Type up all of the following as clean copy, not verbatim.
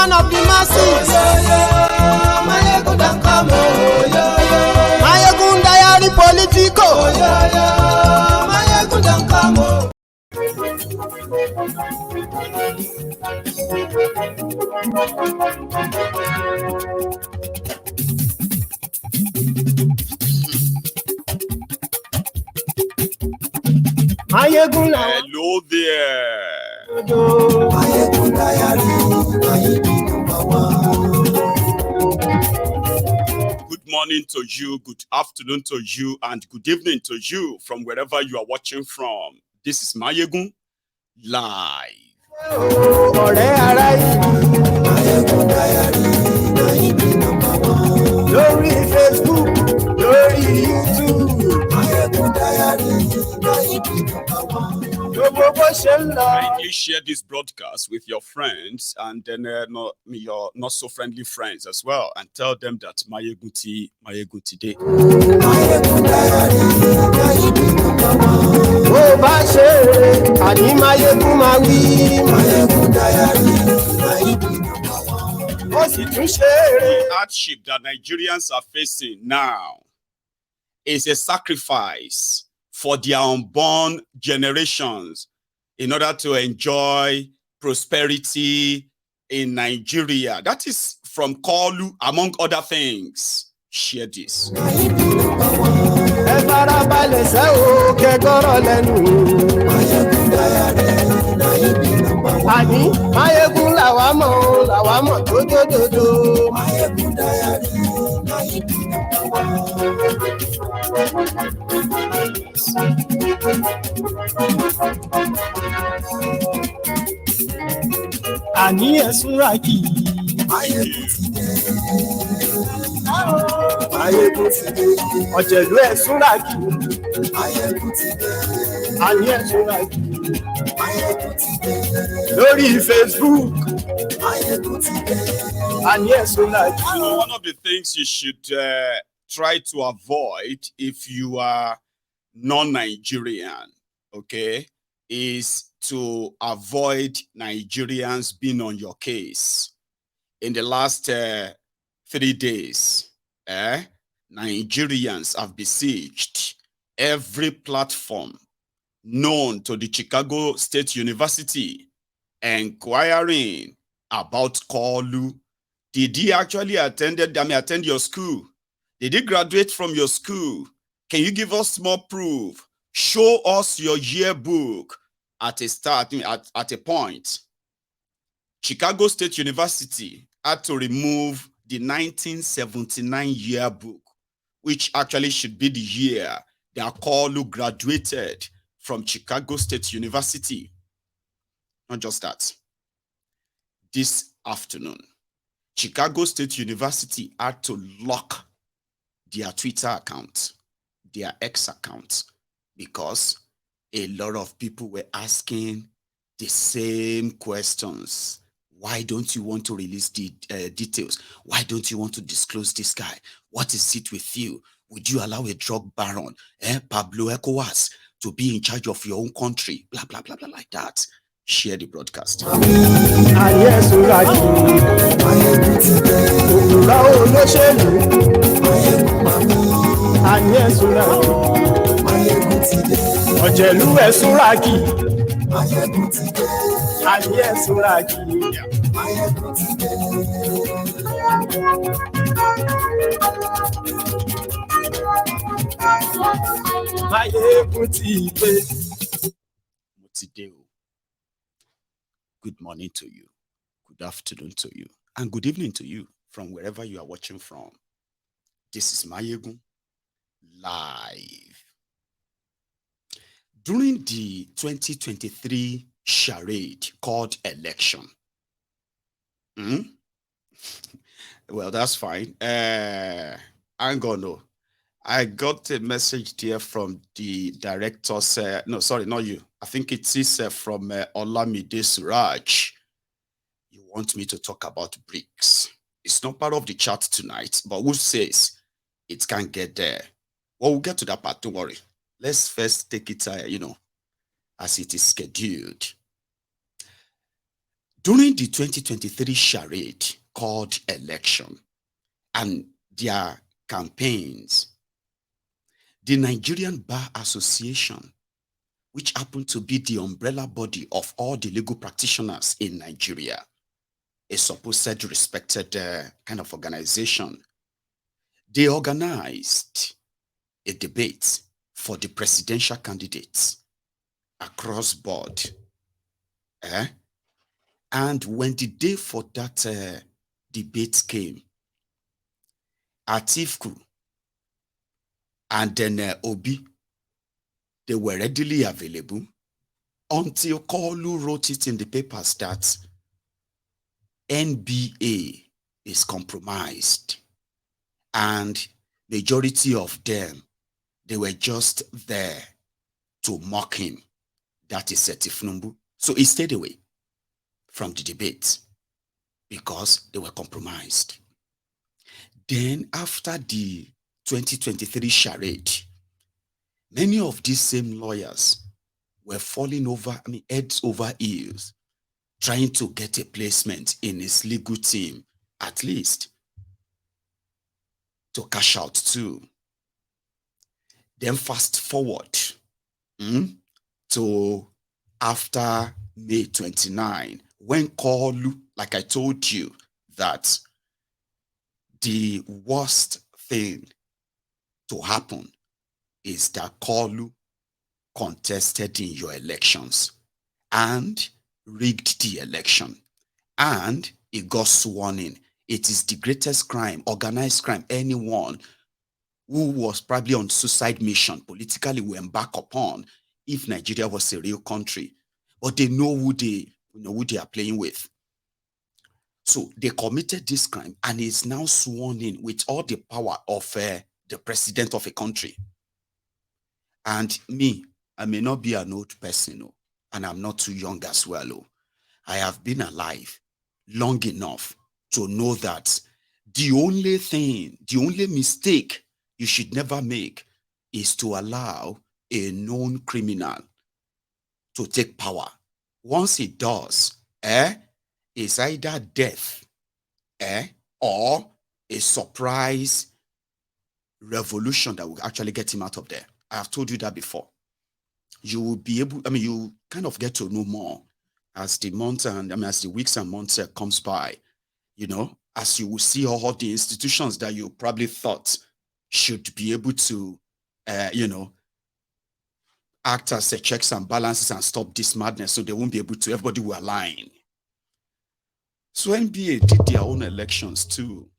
man of the masses. Mayegun don come, Mayegun diary politico. Mayegun don come. Mayegun. Hello there. Mayegun diary, number one. Good morning to you, good afternoon to you, and good evening to you from wherever you are watching from. This is Mayegun live. Lórí Facebook, lórí YouTube, Mayegun diary, number one. Kindly share this broadcast with your friends and then your not so friendly friends as well, and tell them that Mayegun today. Mayegun diary, number one. Oh, Bashe, Ani Mayegun Mawi, Mayegun diary, number one. Oh, The hardship that Nigerians are facing now is a sacrifice for their unborn generations in order to enjoy prosperity in Nigeria. That is from Kolu, among other things. Share this. Ani esuraki. Mayegun ti dé. Ọ̀jẹ̀lú esuraki. Mayegun ti dé. Ani esuraki. Mayegun ti dé. Lórí Facebook. Mayegun ti dé. Ani esuraki. You know, one of the things you should try to avoid if you are non-Nigerian, okay, is to avoid Nigerians being on your case. In the last 3 days, Nigerians have besieged every platform known to the Chicago State University, inquiring about Kolu. Did he actually attend your school? Did he graduate from your school? Can you give us more proof? Show us your yearbook. At a point, Chicago State University had to remove the 1979 yearbook, which actually should be the year that Kolu graduated from Chicago State University. Not just that. This afternoon, Chicago State University had to lock their Twitter account, their X account, because a lot of people were asking the same questions. Why don't you want to release the details? Why don't you want to disclose this guy? What is it with you? Would you allow a drug baron, Pablo Ecowas, to be in charge of your own country? Blah, blah, blah, blah, like that. Share the broadcast. Ọ̀jẹ̀lú ẹ̀súnràkì. Ayé ẹ̀súnràkì. Mayegun ti dé. Good morning to you. Good afternoon to you. And good evening to you from wherever you are watching from. This is Mayegun live. During the 2023 charade called election. Well, that's fine. I'm gonna. I got a message there from the directors. No, sorry, not you. I think it is from Olamide Suraj. You want me to talk about BRICS. It's not part of the chat tonight, but who says it can't get there? Well, we'll get to that part. Don't worry. Let's first take it, as it is scheduled. During the 2023 charade called election and their campaigns, the Nigerian Bar Association, which happened to be the umbrella body of all the legal practitioners in Nigeria, a supposed respected kind of organization, they organized a debate for the presidential candidates across board. And when the day for that debate came, Atiku and then Obi, they were readily available until Kolu wrote it in the papers that NBA is compromised, and majority of them, they were just there to mock him. That is Tinubu. So he stayed away from the debate because they were compromised. Then after the 2023 charade, many of these same lawyers were falling over, heads over heels, trying to get a placement in his legal team, at least to cash out too. Then fast forward to after May 29, when Kolu, like I told you, that the worst thing to happen is that Kolu contested in your elections and rigged the election, and it got sworn in. It is the greatest crime, organized crime, anyone who was probably on suicide mission politically will embark upon if Nigeria was a real country. But they know who they are playing with. So they committed this crime and is now sworn in with all the power of the president of a country. And me, I may not be an old person, and I'm not too young as well. I have been alive long enough to know that the only mistake you should never make is to allow a known criminal to take power. Once it does, it's either death or a surprise revolution that will actually get him out of there. I have told you that before. You will be able, you kind of get to know more as the months and as the weeks and months comes by, as you will see all the institutions that you probably thought should be able to, act as checks and balances and stop this madness, so they won't be able to, everybody will align. So NBA did their own elections too.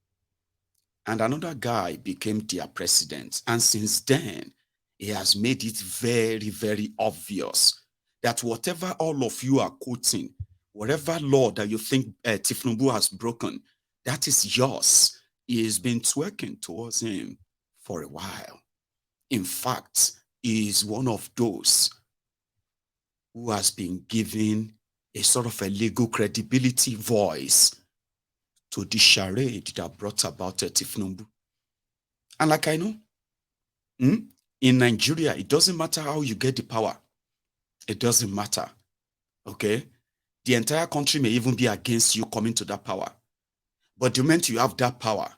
And another guy became their president. And since then, he has made it very, very obvious that whatever all of you are quoting, whatever law that you think Tinubu has broken, that is yours. He has been twerking towards him for a while. In fact, he is one of those who has been given a sort of a legal credibility voice to the charade that brought about Tinubu. And like I know, in Nigeria, it doesn't matter how you get the power. It doesn't matter, okay? The entire country may even be against you coming to that power. But the moment you have that power,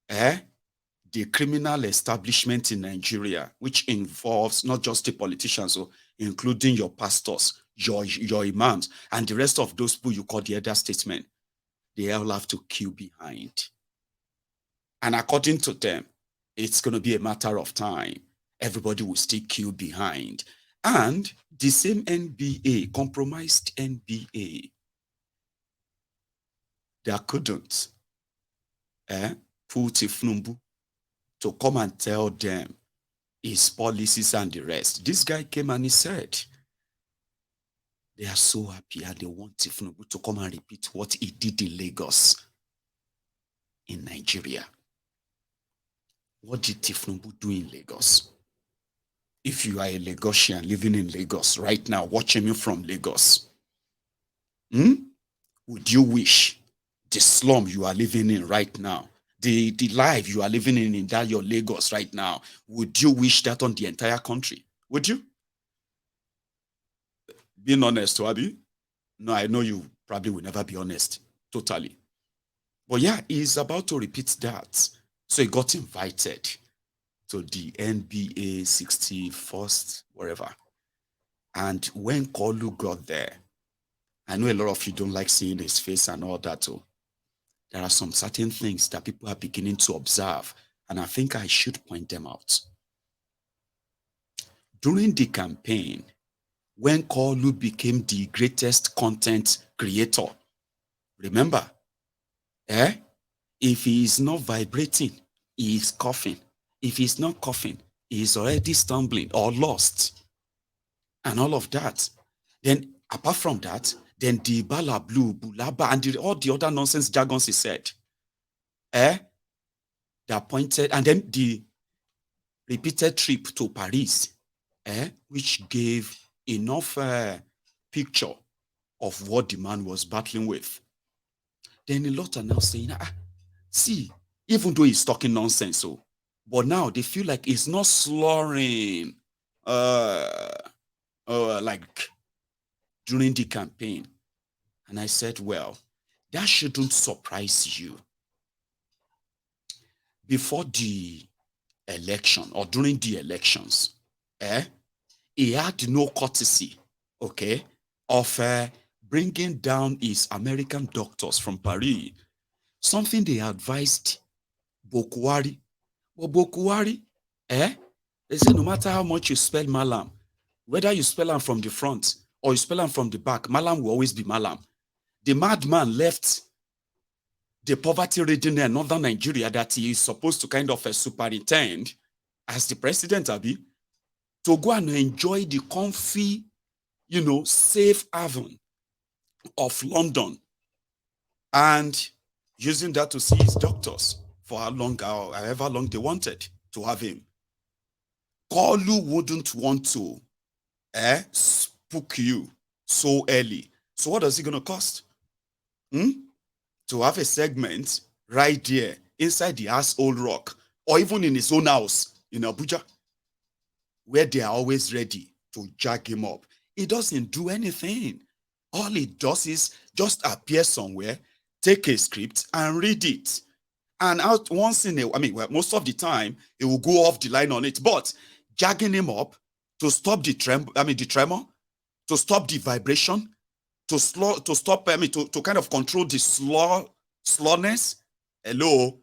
the criminal establishment in Nigeria, which involves not just the politicians, including your pastors, your imams, and the rest of those people you call the elder statesmen, they all have to queue behind. And according to them, it's going to be a matter of time. Everybody will still queue behind. And the same NBA, compromised NBA, they couldn't pull Tinubu to come and tell them his policies and the rest. This guy came and he said, they are so happy and they want Tinubu to come and repeat what he did in Lagos, in Nigeria. What did Tinubu do in Lagos? If you are a Lagosian living in Lagos right now, watching me from Lagos, would you wish the slum you are living in right now, the life you are living in that your Lagos right now, would you wish that on the entire country? Would you? Being honest, Wabi? No, I know you probably will never be honest totally. But yeah, he's about to repeat that. So he got invited to the NBA 61st, wherever. And when Kolu got there, I know a lot of you don't like seeing his face and all that. So there are some certain things that people are beginning to observe, and I think I should point them out. During the campaign, when Kolu became the greatest content creator, remember, if he is not vibrating, he is coughing. If he's not coughing, he is already stumbling or lost. And all of that. Then, apart from that, then the bala blue, bulaba, and all the other nonsense jargons he said. They pointed, and then the repeated trip to Paris, which gave enough picture of what the man was battling with. Then a lot are now saying, see, even though he's talking nonsense, but now they feel like he's not slurring like during the campaign. And I said, well, that shouldn't surprise you. Before the election or during the elections, he had no courtesy, of bringing down his American doctors from Paris, something they advised Bokuwari. But Bokuwari, they say no matter how much you spell Malam, whether you spell him from the front or you spell him from the back, Malam will always be Malam. The madman left the poverty-ridden in northern Nigeria that he is supposed to kind of superintend as the president, Abi, to go and enjoy the comfy, safe haven of London and using that to see his doctors for how long or however long they wanted to have him. Kolu wouldn't want to spook you so early. So what is it going to cost? To have a segment right there inside the asshole rock or even in his own house in Abuja where they are always ready to jack him up. He doesn't do anything. All he does is just appear somewhere, take a script and read it. And out once in most of the time, it will go off the line on it. But jacking him up to stop the tremor, to stop the vibration, to stop to kind of control the slowness. Hello,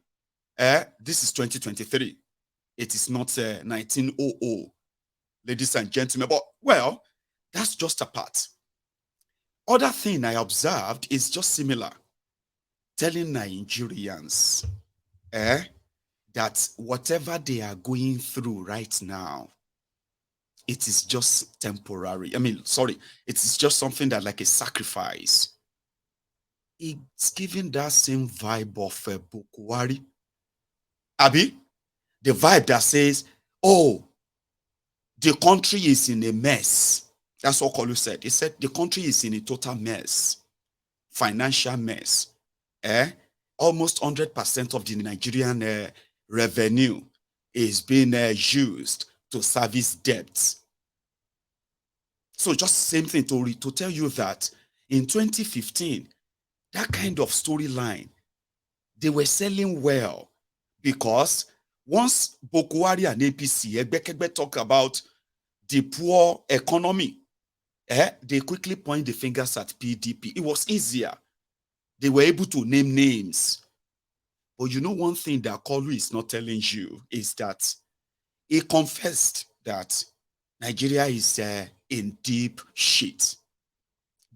this is 2023. It is not 1900, ladies and gentlemen. But well, that's just a part. Other thing I observed is just similar, telling Nigerians that whatever they are going through right now, it is just temporary. It is just something that like a sacrifice. It's giving that same vibe of Bokuwari. Abi, the vibe that says, oh, the country is in a mess. That's what Kolu said. He said the country is in a total mess, financial mess. Almost 100% of the Nigerian revenue is being used to service debts. So just same thing to tell you that in 2015, that kind of storyline, they were selling well because once Bokuwari and APC, Egbekegbe talk about the poor economy, they quickly point the fingers at PDP. It was easier. They were able to name names. But one thing that Kolu is not telling you is that he confessed that Nigeria is in deep shit.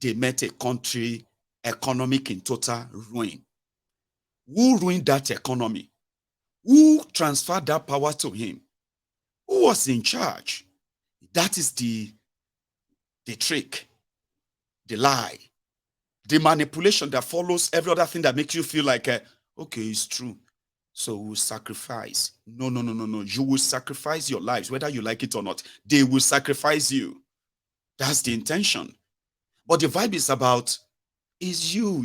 They met a country economic in total ruin. Who ruined that economy? Who transferred that power to him? Who was in charge? That is the trick, the lie, the manipulation that follows every other thing that makes you feel like, okay, it's true. So we'll sacrifice. No. You will sacrifice your lives, whether you like it or not. They will sacrifice you. That's the intention. But the vibe is about, is you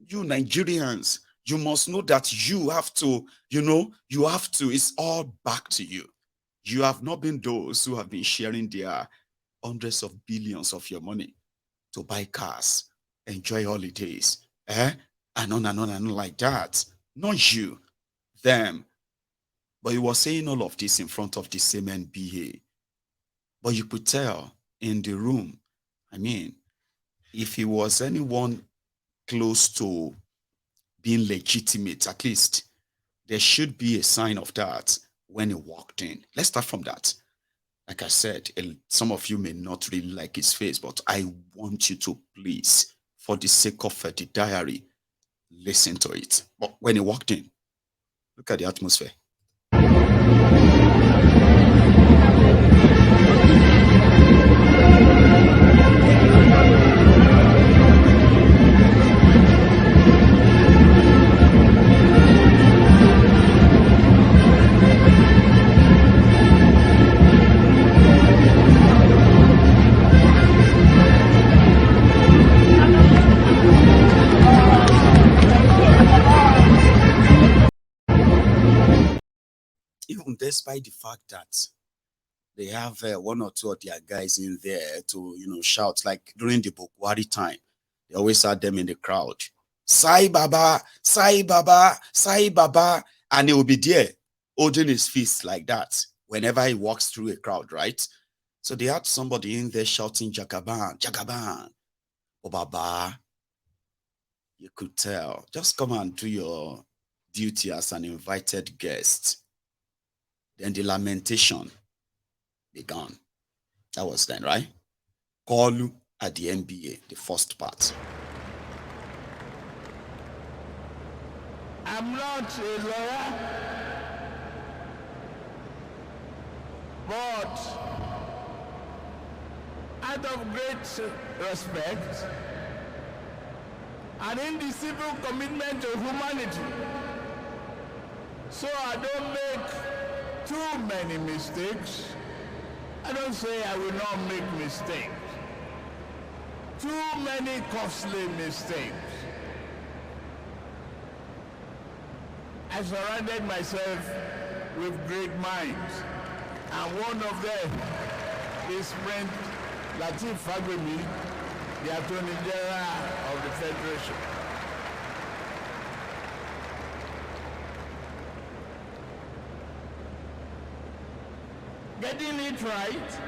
Nigerians. You must know that you have to, it's all back to you. You have not been those who have been sharing their hundreds of billions of your money. to buy cars, enjoy holidays, and on and on and on like that. Not you, them. But he was saying all of this in front of the same NBA. But you could tell in the room, I mean, if he was anyone close to being legitimate, at least there should be a sign of that when he walked in. Let's start from that. Like I said, some of you may not really like his face, but I want you to please, for the sake of the diary, listen to it. But when he walked in, look at the atmosphere. Even despite the fact that they have one or two of their guys in there to, shout, like during the Bukwari time, they always had them in the crowd. Sai Baba, Sai Baba, Sai Baba. And he will be there holding his fist like that whenever he walks through a crowd, right? So they had somebody in there shouting, Jagaban, Jagaban. Oh, Baba, you could tell. Just come and do your duty as an invited guest. Then the lamentation began. That was then, right? Kolu at the NBA, the first part. I'm not a lawyer, but out of great respect and indissoluble commitment to humanity, so I don't make too many mistakes. I don't say I will not make mistakes. Too many costly mistakes. I surrounded myself with great minds, and one of them is Friend Lateef Fagbemi, the Attorney General of the Federation. Getting it right,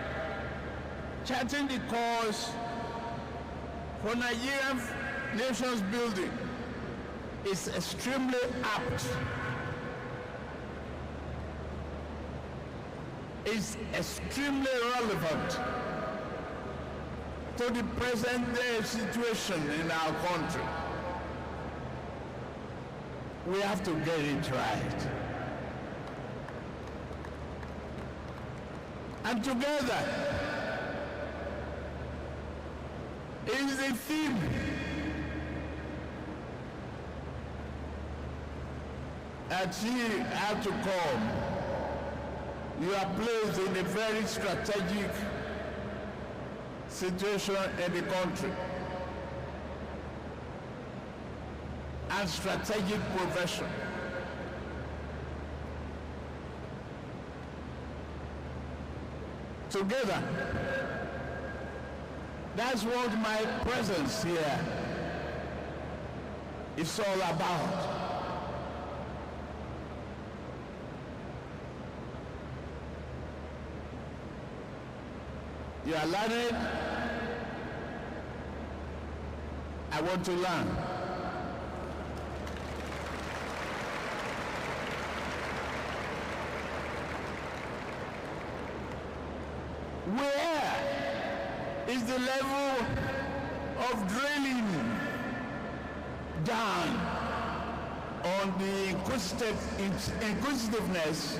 charting the course for Nigerian nation's building is extremely apt. It's extremely relevant to the present day situation in our country. We have to get it right. And together is the theme that you have to come. You are placed in a very strategic situation in the country and strategic profession. Together, that's what my presence here is all about. You are learning. I want to learn. Where is the level of drilling down on the inquisitiveness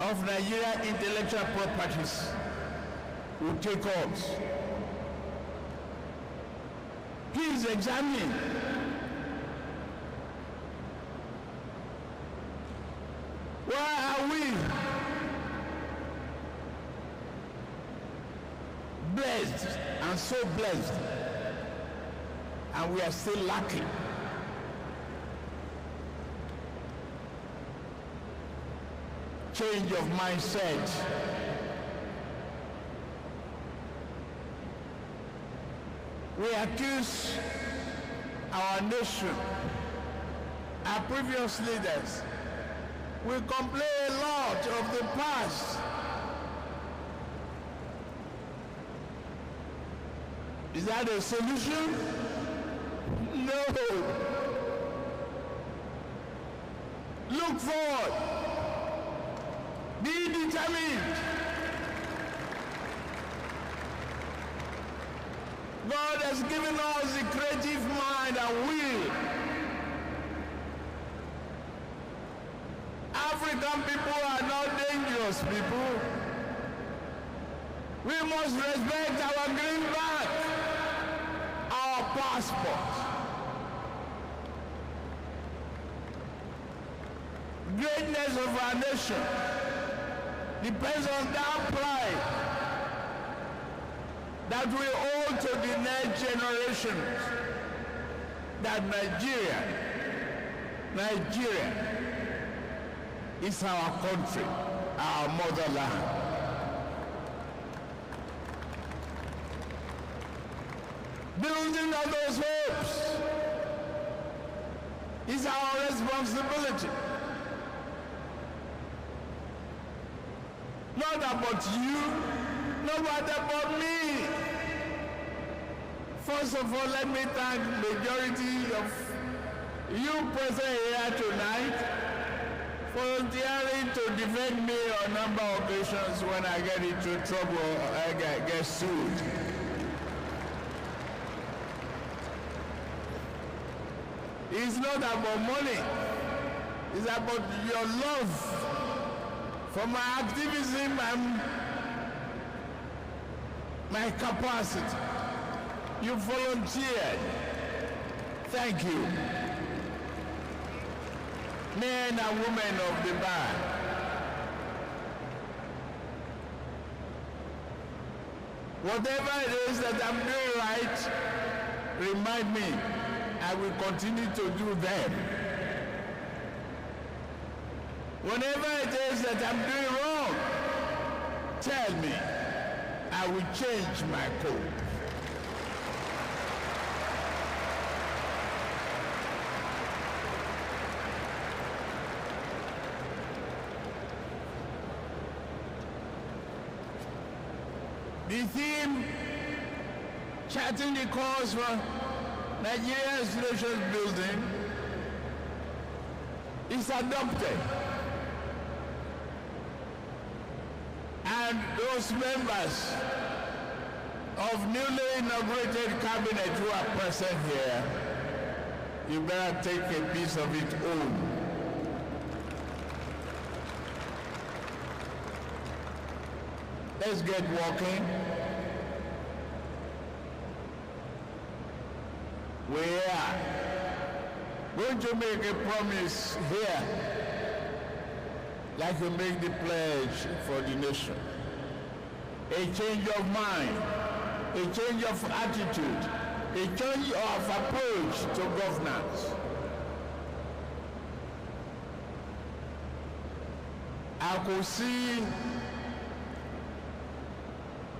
of Nigerian intellectual properties will take us? Please examine. Why are we blessed and so blessed, and we are still lacking? Change of mindset, We accuse our nation, our previous leaders. We complain a lot of the past. Is that a solution? No. Look forward. Be determined. God has given us the creative mind and will. African people are not dangerous people. We must respect our greenback, our passport. Greatness of our nation depends on that pride that we owe to the next generations, that Nigeria is our country, our motherland. Building on those hopes is our responsibility. Not about you, not about me. First of all, let me thank the majority of you present here tonight volunteering to defend me on a number of occasions when I get into trouble or I get sued. It's not about money. It's about your love for my activism and my capacity. You volunteered. Thank you. Men and women of the bar. Whatever it is that I'm doing right, remind me. I will continue to do them. Whenever it is that I'm doing wrong, tell me. I will change my code. The theme, charting the course for Nigeria's nations building, is adopted. And those members of newly inaugurated cabinet who are present here, you better take a piece of it home. Let's get walking. We are going to make a promise here, like you make the pledge for the nation. A change of mind, a change of attitude, a change of approach to governance. I could see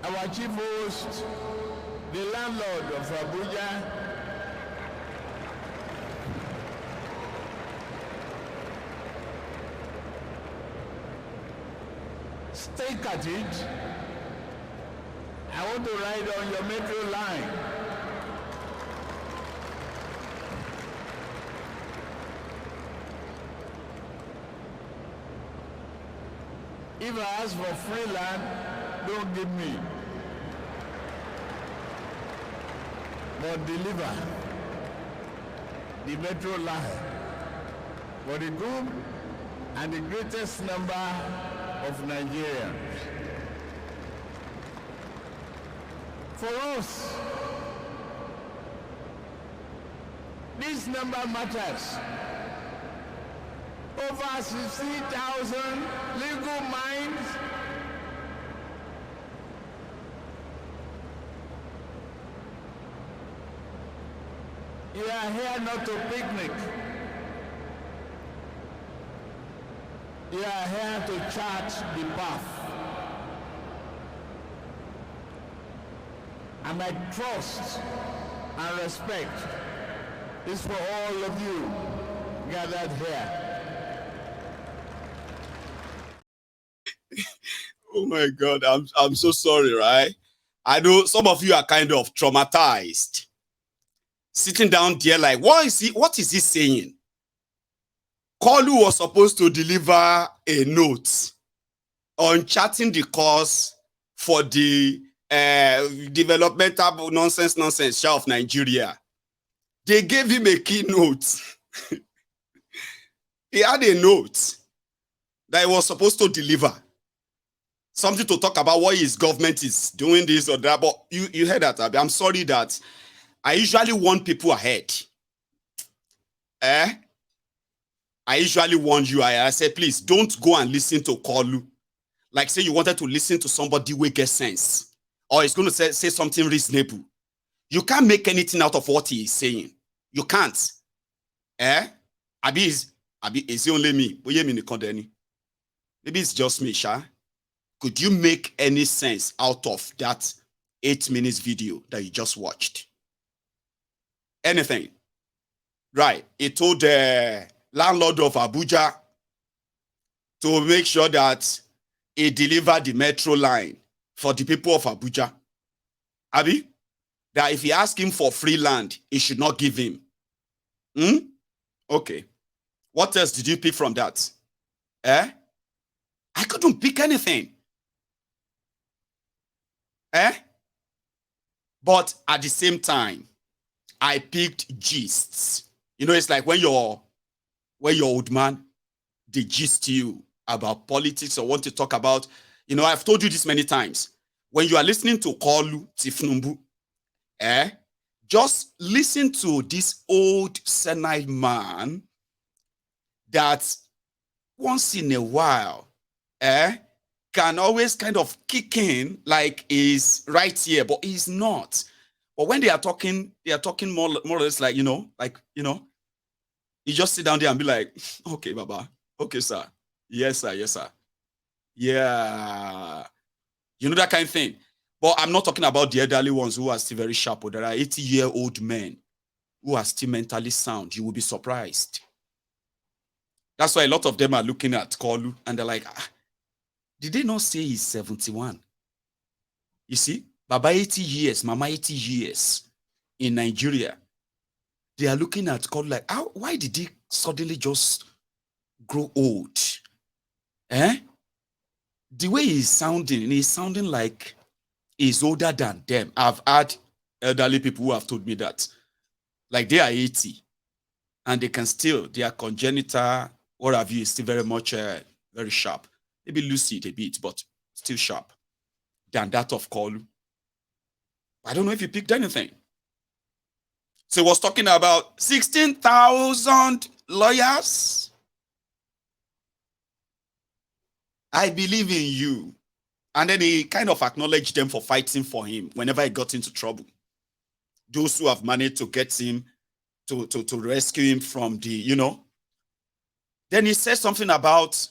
our chief host, the landlord of Abuja, stake at it. I want to ride on your metro line. If I ask for free land, don't give me. But deliver the metro line for the good and the greatest number of Nigerians. For us, this number matters. Over 60,000 legal minds you are here not to picnic. You are here to chart the path. And I trust and respect is for all of you gathered here. Oh my God, I'm so sorry, right? I know some of you are kind of traumatized. Sitting down there like, what is he saying? Kolu was supposed to deliver a note on charting the course for the developmental nonsense of Nigeria. They gave him a keynote. He had a note that he was supposed to deliver. Something to talk about what his government is doing this or that. But you heard that, Abi. I'm sorry that I usually warn people ahead. I usually warn you. I say, please don't go and listen to Kolu. Like say you wanted to listen to somebody who gets sense. Or he's going to say something reasonable. You can't make anything out of what he is saying. You can't. Abi, is it only me? Maybe it's just me, Sha. Could you make any sense out of that 8 minutes video that you just watched? Anything? Right. He told the landlord of Abuja to make sure that he delivered the metro line for the people of Abuja. Abi? That if he ask him for free land, he should not give him. Okay. What else did you pick from that? I couldn't pick anything. But at the same time, I picked gists. You know, it's like when your old man, they gist you about politics or want to talk about, you know, I've told you this many times. When you are listening to Kolu Tifnumbu, just listen to this old senile man that once in a while, can always kind of kick in like he's right here, but he's not. But when they are talking more or less like, you just sit down there and be like, okay, Baba, okay, sir. Yes, sir, yes, sir. Yeah. You know that kind of thing. But I'm not talking about the elderly ones who are still very sharp, or there are 80-year-old men who are still mentally sound. You will be surprised. That's why a lot of them are looking at Kolu and they're like, did they not say he's 71? You see, Baba 80 years, Mama 80 years in Nigeria. They are looking at Kolu like, why did he suddenly just grow old? The way he's sounding like he's older than them. I've had elderly people who have told me that. Like they are 80 and they can still, their congenital, what have you, is still very much very sharp. Maybe lucid a bit, but still sharp than that of Kolu. I don't know if you picked anything. So he was talking about 16,000 lawyers. I believe in you. And then he kind of acknowledged them for fighting for him whenever he got into trouble. Those who have managed to get him, to rescue him from the, Then he said something about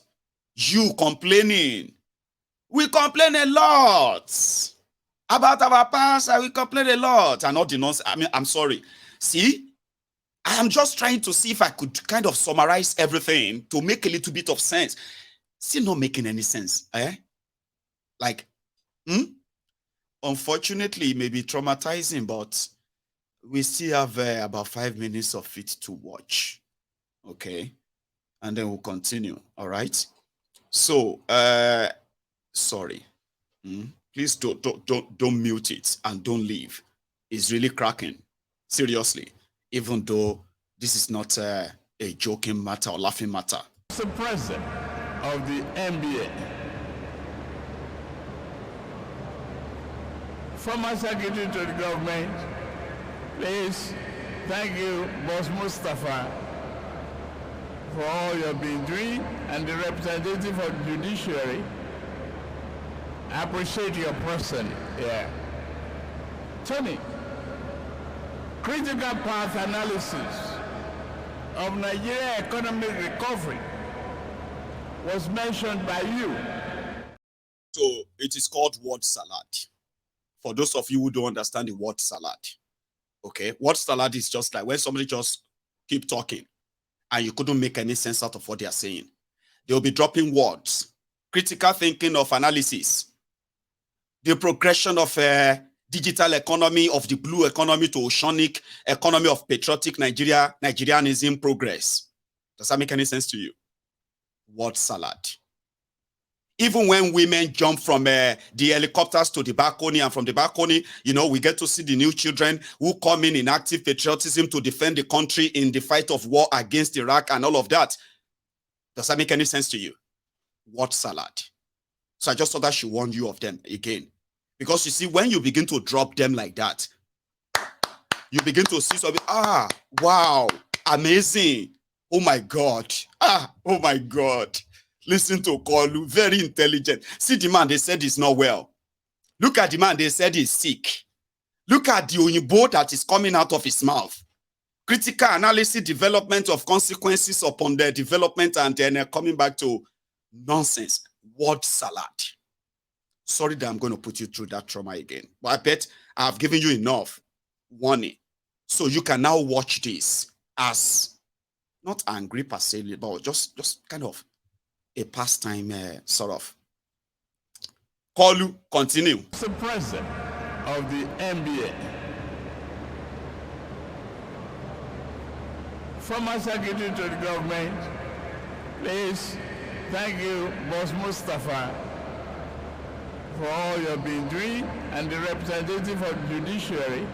you complaining. We complain a lot about our past. We complain a lot. And all the nonsense. I mean, I'm sorry. See, I am just trying to see if I could kind of summarize everything to make a little bit of sense. Still not making any sense. Like, unfortunately, it may be traumatizing, but we still have about 5 minutes of it to watch. Okay. And then we'll continue. All right. So, sorry. Please don't mute it and don't leave. It's really cracking. Seriously. Even though this is not a joking matter or laughing matter. The president of the NBA, former secretary to the government, please, thank you, Boss Mustafa, for all you've been doing, and the representative of the judiciary. I appreciate your person. Yeah. Tony, critical path analysis of Nigeria economic recovery was mentioned by you. So it is called word salad. For those of you who don't understand the word salad. Okay, word salad is just like when somebody just keep talking and you couldn't make any sense out of what they are saying. They'll be dropping words, critical thinking of analysis, the progression of digital economy, of the blue economy to oceanic economy of patriotic Nigerianism progress. Does that make any sense to you? Word salad. Even when women jump from the helicopters to the balcony, and from the balcony, we get to see the new children who come in active patriotism to defend the country in the fight of war against Iraq and all of that. Does that make any sense to you? Word salad. So I just thought I should warn you of them again. Because you see, when you begin to drop them like that, you begin to see something, wow, amazing. Oh my God. Oh my God. Listen to Kolu, very intelligent. See the man, they said he's not well. Look at the man, they said he's sick. Look at the Oyinbo that is coming out of his mouth. Critical analysis, development of consequences upon their development, and then coming back to nonsense. Word salad. Sorry that I'm going to put you through that trauma again. But I bet I've given you enough warning. So you can now watch this as not angry per se, but just kind of a pastime sort of. Kolu, continue. The president of the NBA, former secretary to the government, please, thank you, Boss Mustafa, for all you've been doing, and the representative of the judiciary.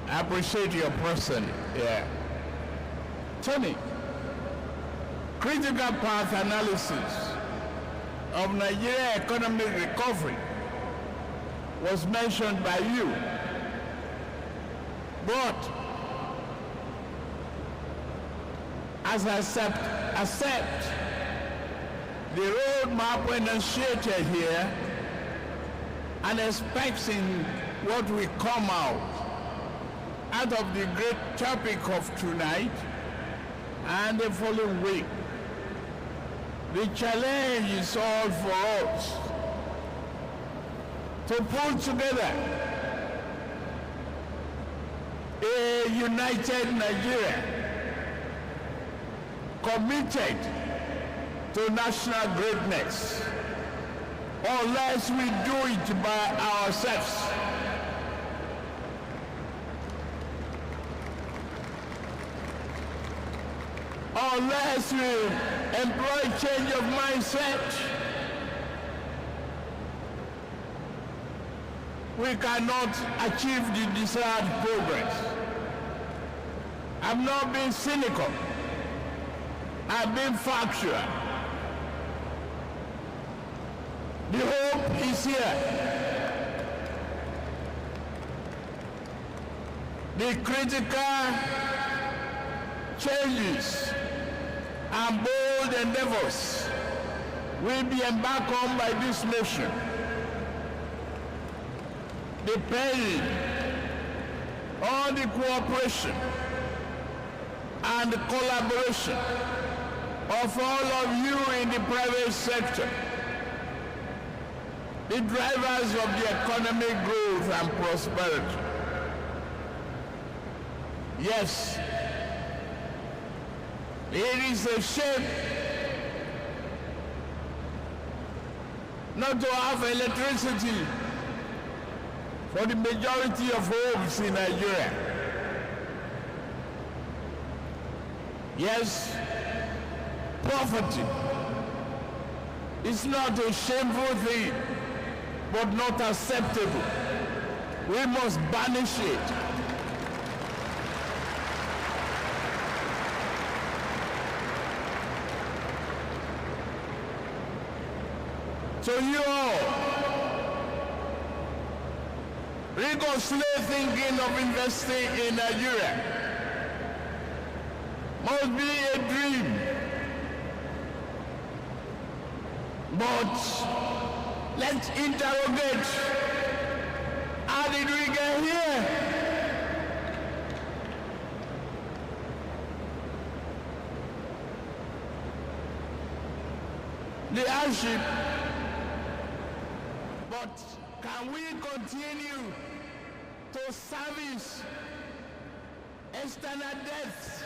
I appreciate your person here. Tony, critical path analysis of Nigeria economic recovery was mentioned by you, but as I accept the roadmap enunciated here and expecting what will come out of the great topic of tonight and the following week. The challenge is all for us to pull together a united Nigeria committed to national greatness, unless we do it by ourselves. Unless we employ change of mindset, we cannot achieve the desired progress. I've not been cynical. I've been factual. The hope is here. The critical changes and bold endeavors will be embarked on by this nation, depending on the cooperation and the collaboration of all of you in the private sector, the drivers of the economic growth and prosperity. Yes, it is a shame not to have electricity for the majority of homes in Nigeria. Yes, poverty is not a shameful thing, but not acceptable. We must banish it. So you all, rigorously thinking of investing in Nigeria must be a dream. But let's interrogate, how did we get here? The hardship. But can we continue to service external debts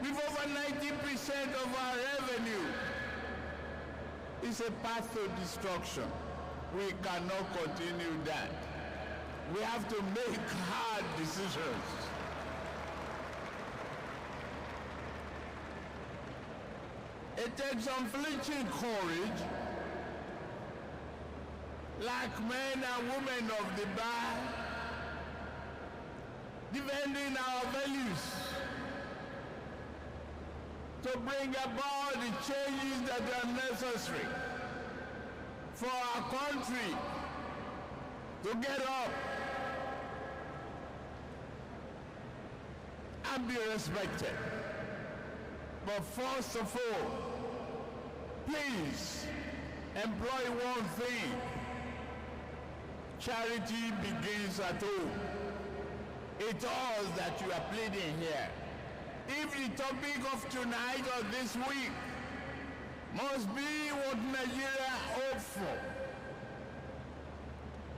with over 90% of our revenue. It's a path to destruction. We cannot continue that. We have to make hard decisions. It takes unflinching courage, like men and women of the bar, defending our values, to bring about the changes that are necessary for our country to get up and be respected. But first of all, please employ one thing. Charity begins at home. It's all that you are pleading here. If the topic of tonight or this week must be what Nigeria hopes for,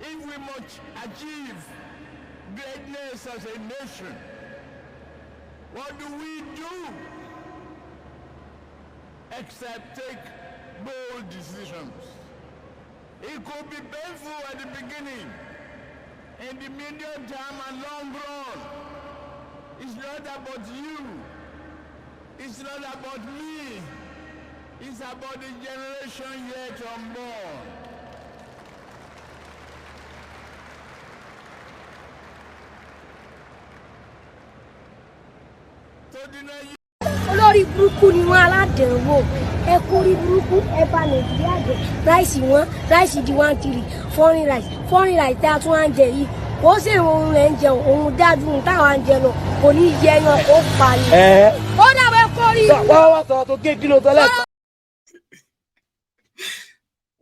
if we must achieve greatness as a nation, what do we do except take bold decisions? It could be painful at the beginning. In the medium term and long run, it's not about you. It's not about me. It's about the generation yet unborn. Olórí burúkú ni wọn aládẹ̀wò ẹ kórí burúkú ẹ bá Nàìjíríà jẹ ráìsì di 1-3 foreign rice tá a tún wá ń jẹ yìí kò sí òun rẹ̀ ń jẹun òun dájú òun táwọn à ń jẹ lọ kò ní yẹ yan ó pa ni. Ó dàbẹ̀ kórí. wọ́n sọ tó gé kìlọ̀ tọ́lẹ̀.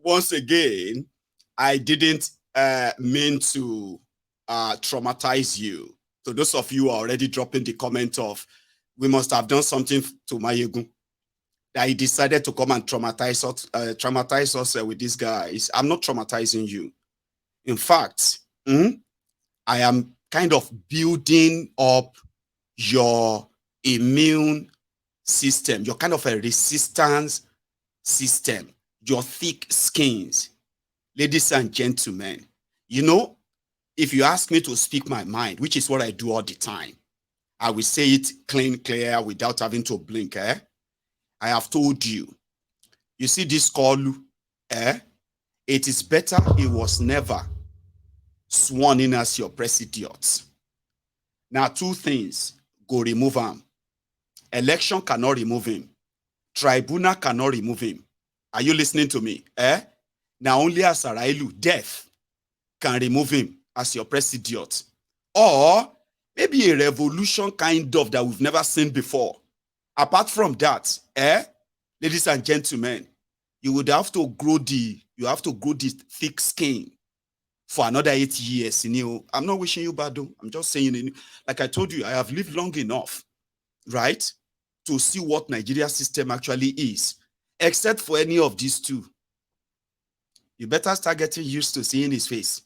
Once again, I didn't mean to traumatize you. So those of you who are already dropping the comment of, we must have done something to Mayegun, that he decided to come and traumatize us with these guys. I'm not traumatizing you. In fact, I am kind of building up your immune system, your kind of a resistance system, your thick skins. Ladies and gentlemen, you know, if you ask me to speak my mind, which is what I do all the time, I will say it clear, without having to blink. I have told you. You see this Kolu? It is better he was never sworn in as your president. Now, two things go remove him. Election cannot remove him. Tribunal cannot remove him. Are you listening to me? Now, only as Sarailu, death, can remove him as your president. Or maybe a revolution kind of that we've never seen before. Apart from that, ladies and gentlemen, you would have to grow the thick skin for another 8 years. You know, I'm not wishing you bad though. I'm just saying, like I told you, I have lived long enough, right, to see what Nigeria system actually is. Except for any of these two. You better start getting used to seeing his face.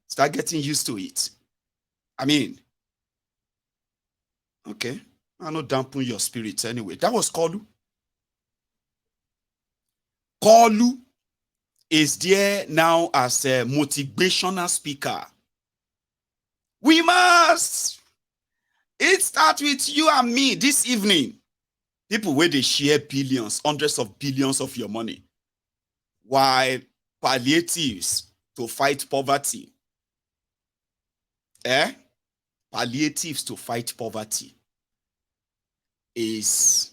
Start getting used to it. I mean, okay, I'll not dampen your spirits anyway. That was Kolu. Kolu is there now as a motivational speaker. We must. It starts with you and me this evening. People where they share billions, hundreds of billions of your money, while palliatives to fight poverty. Palliatives to fight poverty is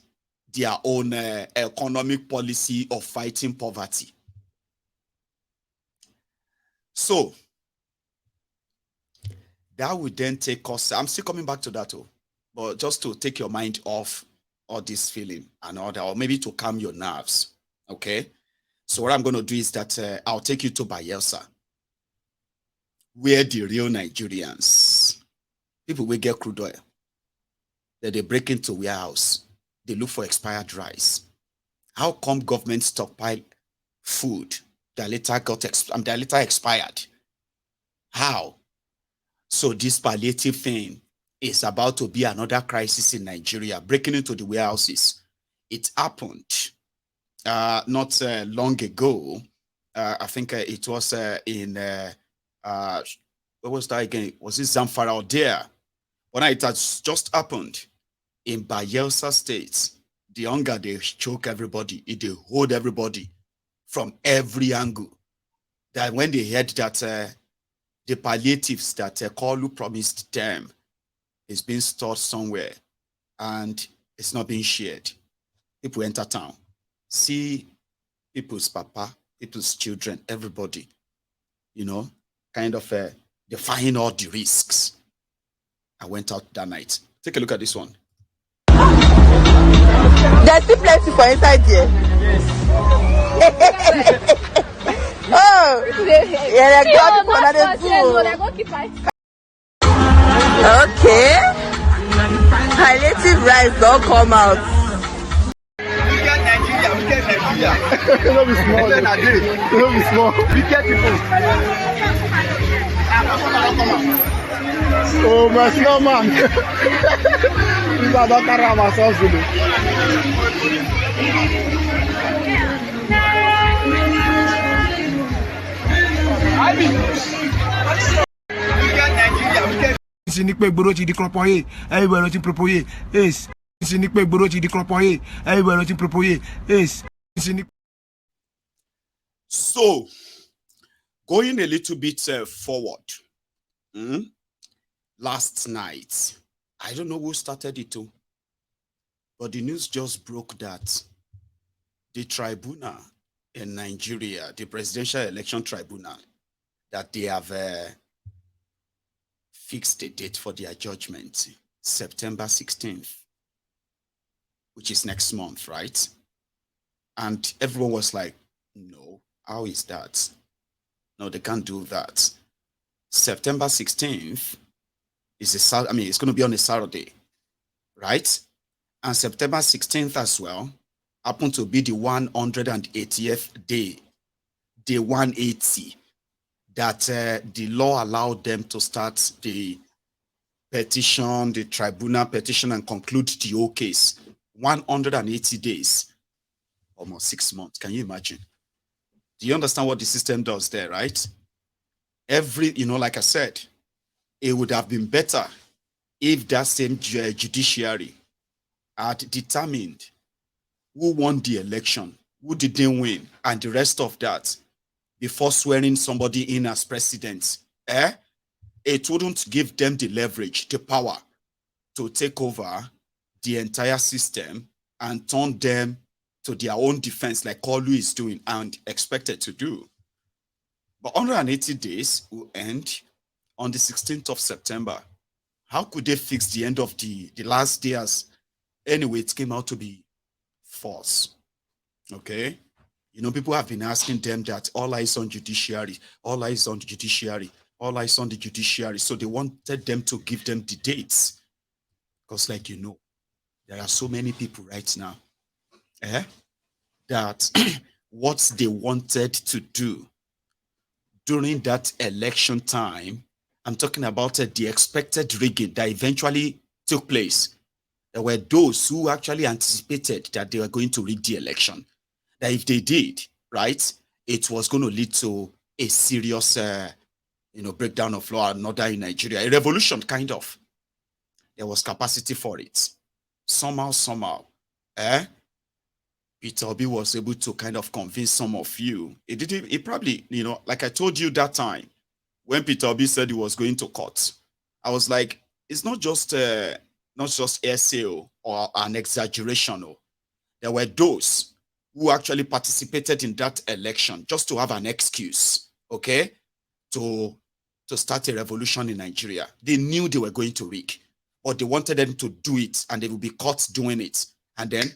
their own economic policy of fighting poverty. So, that would then take us, I'm still coming back to that, but just to take your mind off all this feeling and all that, or maybe to calm your nerves, okay? So what I'm going to do is that I'll take you to Bayelsa, where the real Nigerians, people will get crude oil, that they break into warehouse, they look for expired rice. How come government stockpile food that later expired? How? So this palliative thing is about to be another crisis in Nigeria, breaking into the warehouses. It happened not long ago. I think it was in, where was that again? Was it Zamfara or there? When it has just happened in Bayelsa State, the hunger, they choke everybody, they hold everybody from every angle. That when they heard that the palliatives that Kolu promised them is being stored somewhere and it's not being shared, people enter town, see people's papa, people's children, everybody, you know, kind of defying all the risks. I went out that night. Take a look at this one. There's still plenty for inside here. Yes. Oh, yeah, they got for another two. Okay. Palliative rights don't come out. We get Nigeria, we get Nigeria. It'll be small. It'll be small. We get people. Oh, my small man. These are not carrying ourselves with So, going a little bit forward, last night, I don't know who started it too, but the news just broke that the tribunal in Nigeria, the Presidential Election Tribunal, that they have fixed a date for their judgment, September 16th, which is next month, right? And everyone was like, no, how is that? No, they can't do that. September 16th is it's going to be on a Saturday, right? And September 16th as well happened to be the 180th day, day 180, that the law allowed them to start the petition, the tribunal petition, and conclude the whole case. 180 days, almost 6 months. Can you imagine? Do you understand what the system does there, right? Like I said, it would have been better if that same judiciary had determined who won the election, who didn't win, and the rest of that before swearing somebody in as president. It wouldn't give them the leverage, the power to take over the entire system and turn them to their own defense like Kolu is doing and expected to do. But 180 days will end on the 16th of September. How could they fix the end of the last day as anyway it came out to be false? Okay? You know, people have been asking them that all eyes on judiciary, all eyes on the judiciary, all eyes on the judiciary. So they wanted them to give them the dates. Because like you know, there are so many people right now that what they wanted to do during that election time, I'm talking about the expected rigging that eventually took place. There were those who actually anticipated that they were going to rig the election. That if they did, right, it was going to lead to a serious, breakdown of law and order in Nigeria. A revolution, kind of. There was capacity for it. Somehow, Peter Obi was able to kind of convince some of you. It probably, like I told you that time, when Peter Obi said he was going to court, I was like, it's not just essay or an exaggeration. There were those who actually participated in that election just to have an excuse, okay, to start a revolution in Nigeria. They knew they were going to rig, but they wanted them to do it and they would be caught doing it. And then,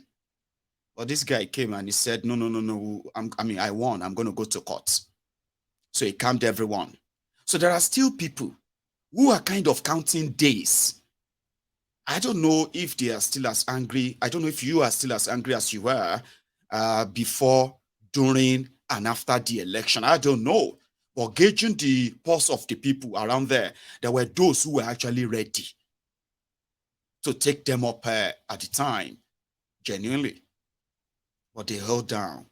well, this guy came and he said, no, I won. I'm going to go to court. So he calmed everyone. So there are still people who are kind of counting days. I don't know if they are still as angry. I don't know if you are still as angry as you were before, during, and after the election. I don't know. But gauging the pulse of the people around there were those who were actually ready to take them up at the time, genuinely. But they held down.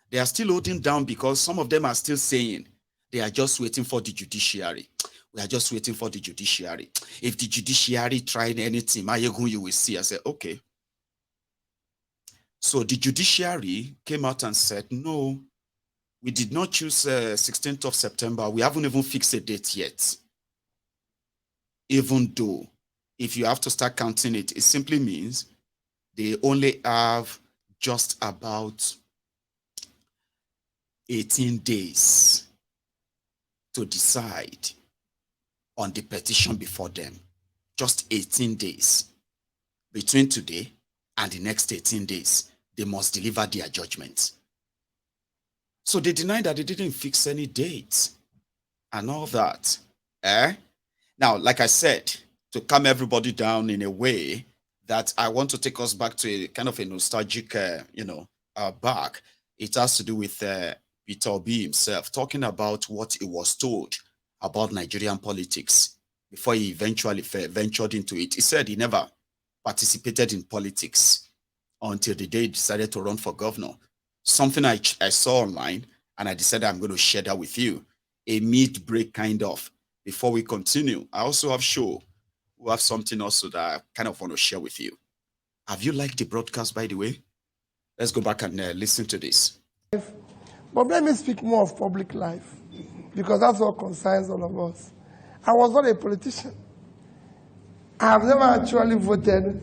They are still holding down because some of them are still saying they are just waiting for the judiciary. We are just waiting for the judiciary. If the judiciary tried anything, you will see. I said, okay. So the judiciary came out and said, no, we did not choose 16th of September. We haven't even fixed a date yet. Even though, if you have to start counting it, it simply means they only have just about 18 days to decide on the petition before them. Just 18 days. Between today and the next 18 days, they must deliver their judgment. So they denied that they didn't fix any dates and all that. Now, like I said, to calm everybody down in a way that I want to take us back to a kind of a nostalgic, back. It has to do with Peter Obi himself talking about what he was told about Nigerian politics before he eventually ventured into it. He said he never participated in politics until the day he decided to run for governor. Something I saw online, and I decided I'm going to share that with you. A mid-break kind of. Before we continue, I also have we have something also that I kind of want to share with you. Have you liked the broadcast, by the way? Let's go back and listen to this. But let me speak more of public life, because that's what concerns all of us. I was not a politician. I have never actually voted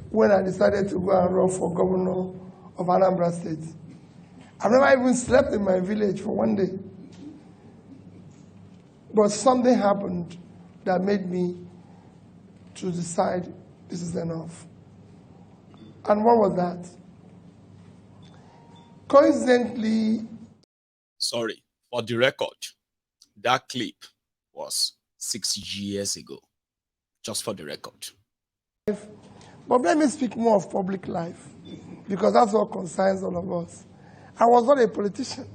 when I decided to go and run for governor of Anambra State. I've never even slept in my village for one day. But something happened that made me to decide this is enough. And what was that? Coincidentally... Sorry, for the record, that clip was 6 years ago. Just for the record. But let me speak more of public life, because that's what concerns all of us. I was not a politician.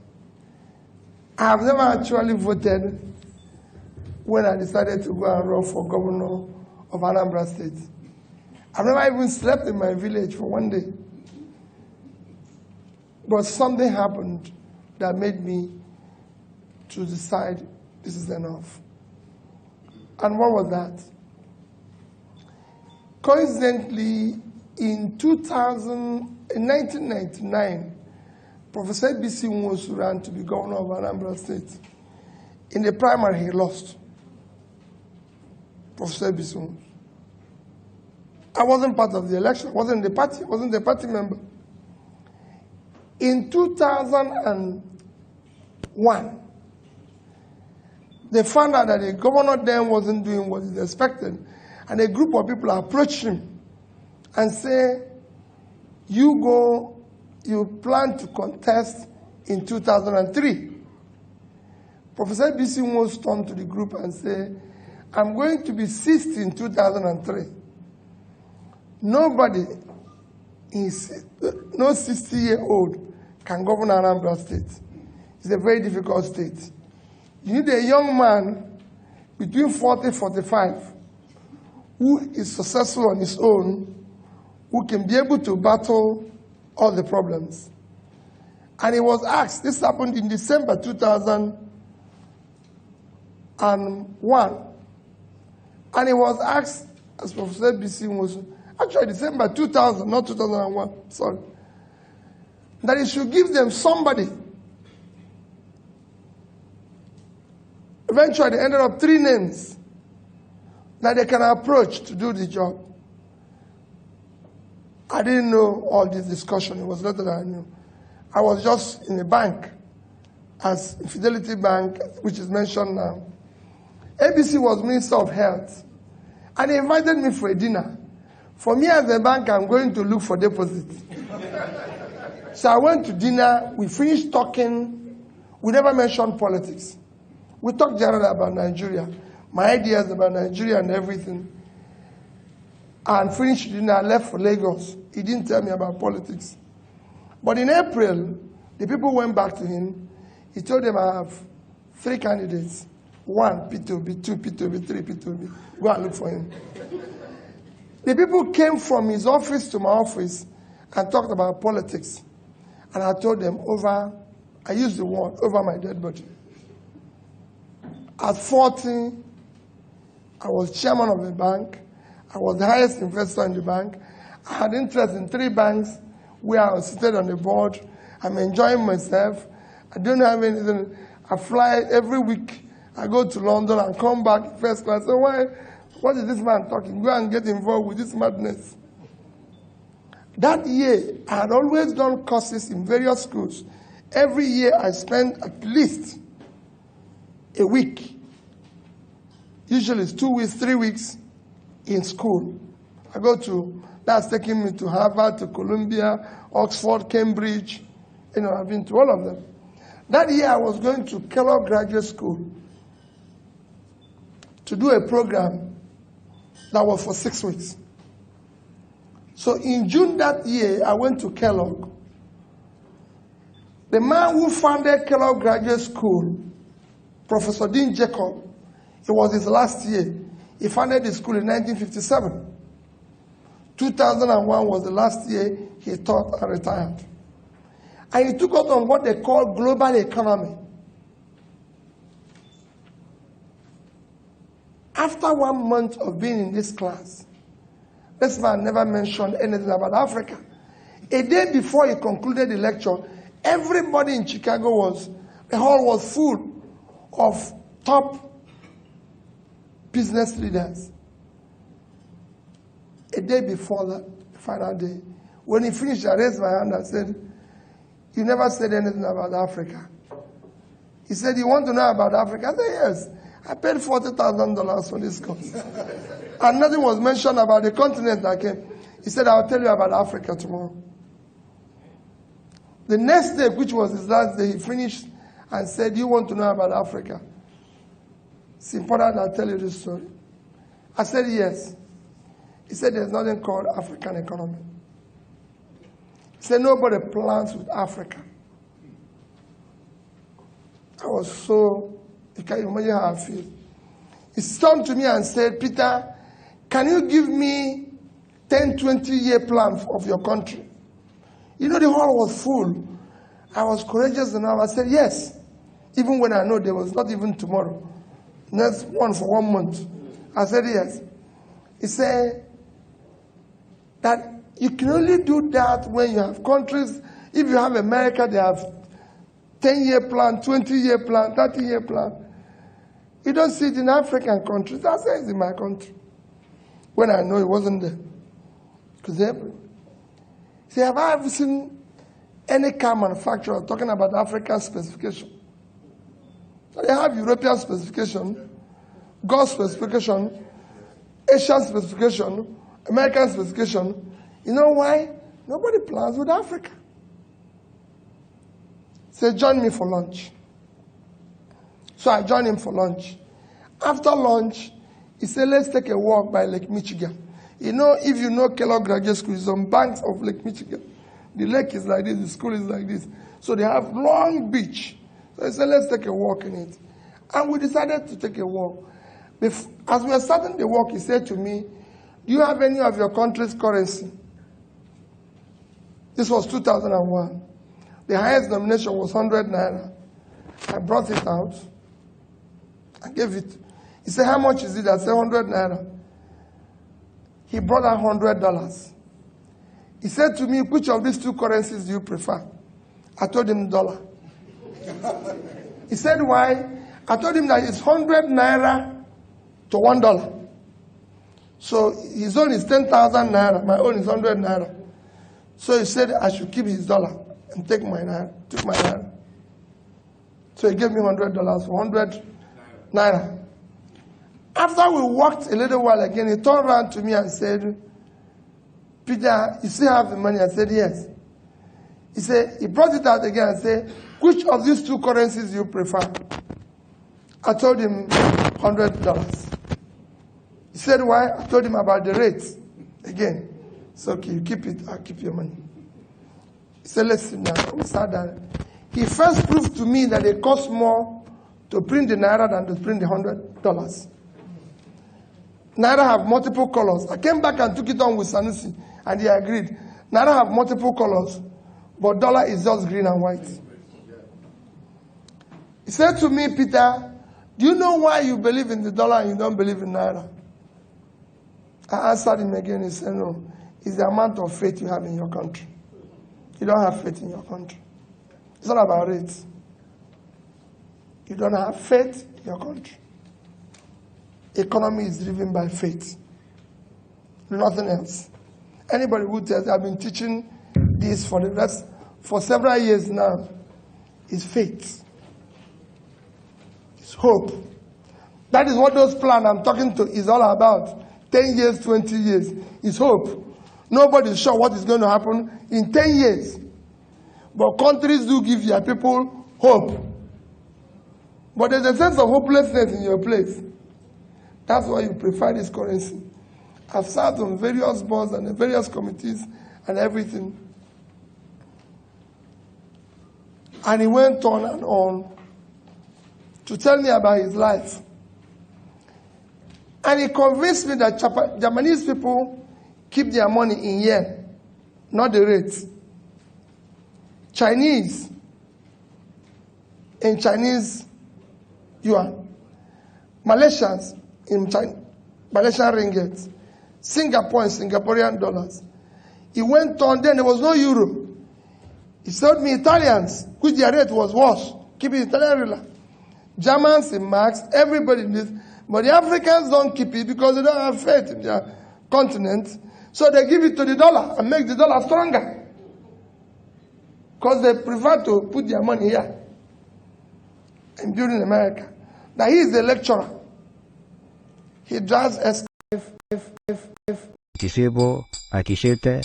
I have never actually voted when I decided to go and run for governor of Anambra State. I've never even slept in my village for one day. But something happened that made me to decide this is enough. And what was that? Coincidentally, in 1999, Professor B.C. Nwosu ran to be governor of Anambra State. In the primary, he lost. Professor B.C. Nwosu. I wasn't part of the election. I wasn't the party. I wasn't a party member. In 2001, they found out that the governor then wasn't doing what he expected. And a group of people approached him and say, you plan to contest in 2003. Professor B.C. Nwosu turned to the group and said, I'm going to be 60 in 2003. Nobody, no 60-year-old can govern Anambra State. It's a very difficult state. You need a young man between 40 and 45 who is successful on his own, who can be able to battle all the problems. And he was asked, this happened in December 2001, and he was asked, as Professor B.C. was, actually December 2000, not 2001, sorry, that he should give them somebody. Eventually, they ended up 3 names that they can approach to do the job. I didn't know all this discussion. It was later that I knew. I was just in a bank, as Fidelity Bank, which is mentioned now. ABC was Minister of Health, and he invited me for a dinner. For me as a bank, I'm going to look for deposits. So I went to dinner. We finished talking. We never mentioned politics. We talked generally about Nigeria, my ideas about Nigeria and everything. And finished dinner, I left for Lagos. He didn't tell me about politics. But in April, the people went back to him. He told them, I have 3 candidates. 1, P2B, 2, P2B, 3, P2B. Go and look for him. The people came from his office to my office and talked about politics. And I told them I used the word, over my dead body. At 40, I was chairman of the bank. I was the highest investor in the bank. I had interest in 3 banks where I was seated on the board. I'm enjoying myself. I don't have anything. I fly every week. I go to London and come back first class. So what is this man talking? Go and get involved with this madness. That year, I had always done courses in various schools. Every year, I spent at least a week. Usually it's 2 weeks, 3 weeks in school. That's taking me to Harvard, to Columbia, Oxford, Cambridge. I've been to all of them. That year, I was going to Kellogg Graduate School to do a program that was for 6 weeks. So in June that year, I went to Kellogg. The man who founded Kellogg Graduate School, Professor Dean Jacob, it was his last year. He founded the school in 1957. 2001 was the last year he taught and retired. And he took us on what they call global economy. After 1 month of being in this class, this man never mentioned anything about Africa. A day before he concluded the lecture, everybody in Chicago the hall was full of top business leaders. A day before that, the final day, when he finished, I raised my hand and said, "You never said anything about Africa." He said, "You want to know about Africa?" I said, "Yes. I paid $40,000 for this course." And nothing was mentioned about the continent that came. He said, "I'll tell you about Africa tomorrow." The next day, which was his last day, he finished and said, "You want to know about Africa? It's important I'll tell you this story." I said, "Yes." He said, "There's nothing called African economy." He said, "Nobody plans with Africa." I was you can imagine how I feel. He turned to me and said, "Peter, can you give me 10, 20-year plan of your country?" The hall was full. I was courageous enough. I said, "Yes." Even when I know there was not even tomorrow. Next one for 1 month. I said, "Yes." He said that you can only do that when you have countries. If you have America, they have 10-year plan, 20-year plan, 30-year plan. You don't see it in African countries. I said it's in my country. When I know it wasn't there. Because see, have I ever seen any car manufacturer talking about African specification? They have European specification, Gulf specification, Asian specification, American specification. You know why? Nobody plans with Africa. Say, "Join me for lunch." So I joined him for lunch. After lunch, he said, "Let's take a walk by Lake Michigan." If you know Kellogg Graduate School, it's on banks of Lake Michigan. The lake is like this, the school is like this. So they have long beach. So he said, "Let's take a walk in it." And we decided to take a walk. As we were starting the walk, he said to me, "Do you have any of your country's currency?" This was 2001. The highest nomination was 100 naira. I brought it out. I gave it. He said, "How much is it?" I said, 100 naira. He brought out $100. He said to me, "Which of these 2 currencies do you prefer?" I told him dollar. He said, "Why?" I told him that it's 100 naira to $1. So his own is 10,000 naira. My own is 100 naira. So he said I should keep his dollar and take my naira. Took my naira. So he gave me $100 for 100 naira. After we walked a little while again, he turned around to me and said, "Peter, you still have the money?" I said, "Yes." He said, he brought it out again and said, "Which of these 2 currencies do you prefer?" I told him $100. He said, "Why?" I told him about the rates. Again. So, "Okay, you keep it, I'll keep your money." He said, "Let's sit down." We sat down. He first proved to me that it costs more to print the naira than to print the $100. Naira have multiple colors. I came back and took it on with Sanusi, and he agreed. Naira have multiple colors, but dollar is just green and white. He said to me, Peter, do you know why you believe in the dollar and you don't believe in naira? I answered him again. He said, no, it's the amount of faith you have in your country. You don't have faith in your country. It's not about it. You don't have faith in your country. Economy is driven by faith. Nothing else. Anybody who tells, I've been teaching this for several years now, is faith. It's hope. That is what those plans I'm talking to is all about. 10 years, 20 years. It's hope. Nobody's sure what is going to happen in 10 years. But countries do give their people hope. But there's a sense of hopelessness in your place. That's why you prefer this currency. I've served on various boards and various committees and everything. And he went on to tell me about his life. And he convinced me that Japanese people keep their money in yen, not the rates. Chinese in Chinese yuan. Malaysians in Malaysian ringgit. Singapore in Singaporean dollars. He went on, then there was no euro. He told me Italians, which their rate was worse, keep it Italian rila. Germans in marks, everybody in this. But the Africans don't keep it because they don't have faith in their continent. So they give it to the dollar and make the dollar stronger. Because they prefer to put their money here and build in America. Now he is a lecturer. He drives Àtisebo, àtisete,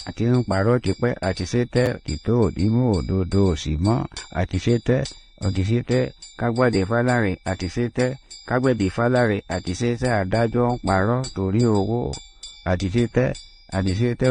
àti ń parọ́ tipẹ́, àtisete, tìtó òdìmú òdodo òsì mọ́, àtisete, kágbádé fáláre, àtisete, kágbẹ̀bí fáláre, àtisete, adájọ́ ń parọ́ torí owó, àtisete.